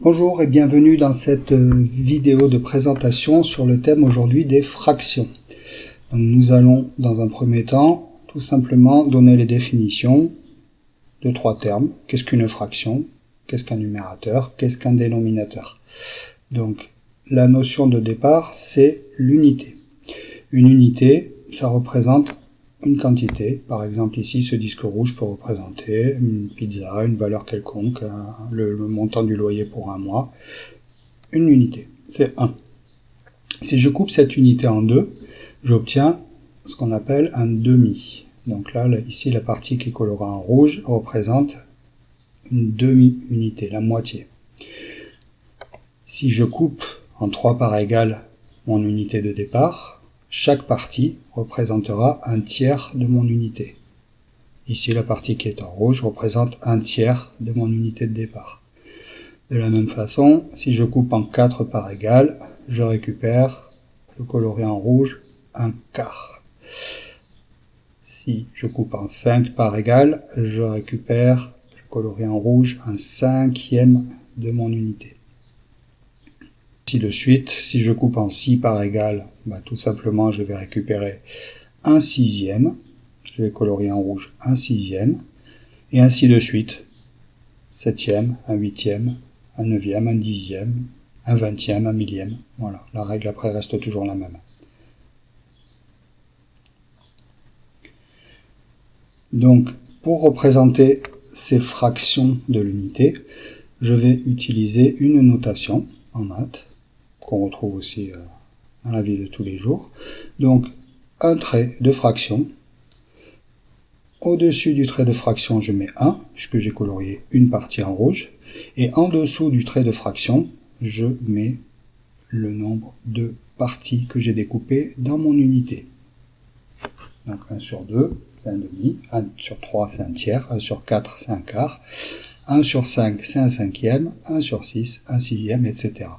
Bonjour et bienvenue dans cette vidéo de présentation sur le thème aujourd'hui des fractions. Donc nous allons dans un premier temps tout simplement donner les définitions de trois termes. Qu'est-ce qu'une fraction? Qu'est-ce qu'un numérateur? Qu'est-ce qu'un dénominateur? Donc la notion de départ, c'est l'unité. Une unité, ça représente une quantité. Par exemple ici, ce disque rouge peut représenter une pizza, une valeur quelconque, le montant du loyer pour un mois. Une unité, c'est 1. Si je coupe cette unité en deux, j'obtiens ce qu'on appelle un demi. Donc là, ici, la partie qui est colorée en rouge représente une demi-unité, la moitié. Si je coupe en 3 parts égales mon unité de départ, chaque partie représentera un tiers de mon unité. Ici, la partie qui est en rouge représente un tiers de mon unité de départ. De la même façon, si je coupe en 4 parts égales, je récupère, le coloré en rouge, un quart. Si je coupe en 5 parts égales, je récupère, le coloré en rouge, un cinquième de mon unité. Ainsi de suite, si je coupe en 6 parts égales, tout simplement je vais récupérer un sixième, je vais colorier en rouge un sixième, et ainsi de suite, septième, un huitième, un neuvième, un dixième, un vingtième, un millième, voilà, la règle après reste toujours la même. Donc, pour représenter ces fractions de l'unité, je vais utiliser une notation en maths, qu'on retrouve aussi dans la vie de tous les jours. Donc, un trait de fraction. Au-dessus du trait de fraction, je mets 1, puisque j'ai colorié une partie en rouge. Et en dessous du trait de fraction, je mets le nombre de parties que j'ai découpées dans mon unité. Donc 1 sur 2, c'est un demi. 1 sur 3, c'est un tiers. 1 sur 4, c'est un quart. 1 sur 5, c'est un cinquième. 1 sur 6, un sixième, etc.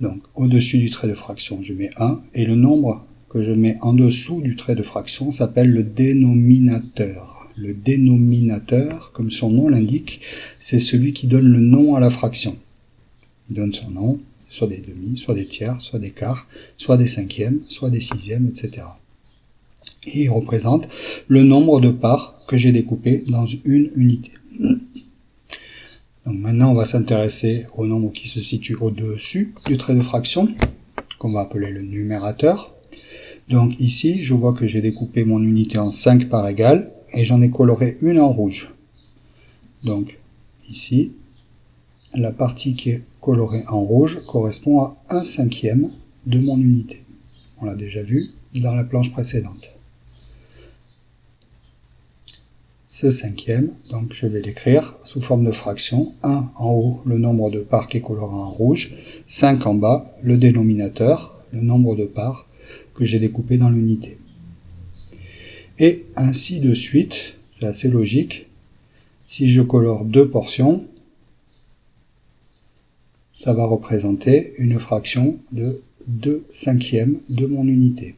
Donc, au-dessus du trait de fraction, je mets 1, et le nombre que je mets en dessous du trait de fraction s'appelle le dénominateur. Le dénominateur, comme son nom l'indique, c'est celui qui donne le nom à la fraction. Il donne son nom, soit des demi, soit des tiers, soit des quarts, soit des cinquièmes, soit des sixièmes, etc. Et il représente le nombre de parts que j'ai découpées dans une unité. Donc maintenant, on va s'intéresser au nombre qui se situe au-dessus du trait de fraction, qu'on va appeler le numérateur. Donc ici, je vois que j'ai découpé mon unité en 5 parts égales, et j'en ai coloré une en rouge. Donc ici, la partie qui est colorée en rouge correspond à 1/5 de mon unité. On l'a déjà vu dans la planche précédente. Ce cinquième, donc je vais l'écrire sous forme de fraction. 1 en haut, le nombre de parts qui est coloré en rouge. 5 en bas, le dénominateur, le nombre de parts que j'ai découpé dans l'unité. Et ainsi de suite, c'est assez logique. Si je colore deux portions, ça va représenter une fraction de 2/5 de mon unité.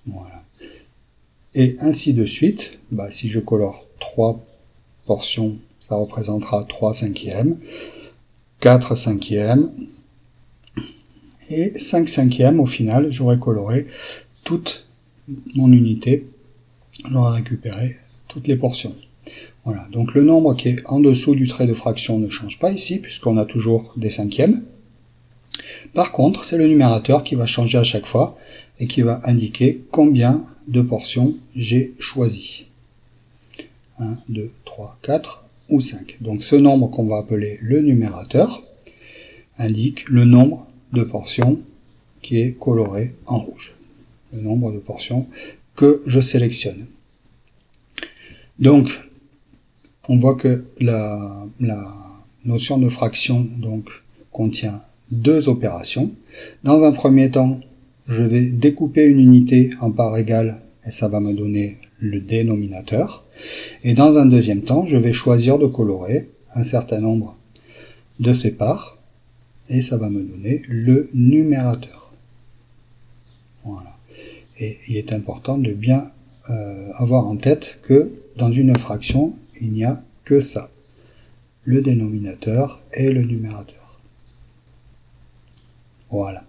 Voilà. Et ainsi de suite, si je colore 3 portions, ça représentera 3/5, 4/5, et 5/5, au final, j'aurai coloré toute mon unité, j'aurai récupéré toutes les portions. Voilà, donc le nombre qui est en dessous du trait de fraction ne change pas ici, puisqu'on a toujours des cinquièmes. Par contre, c'est le numérateur qui va changer à chaque fois, et qui va indiquer combien de portions j'ai choisi. 1, 2, 3, 4 ou 5. Donc ce nombre qu'on va appeler le numérateur indique le nombre de portions qui est coloré en rouge. Le nombre de portions que je sélectionne. Donc, on voit que la notion de fraction contient deux opérations. Dans un premier temps, je vais découper une unité en parts égales et ça va me donner le dénominateur. Et dans un deuxième temps, je vais choisir de colorer un certain nombre de ces parts et ça va me donner le numérateur. Voilà. Et il est important de bien avoir en tête que dans une fraction, il n'y a que ça. le dénominateur et le numérateur. Voilà.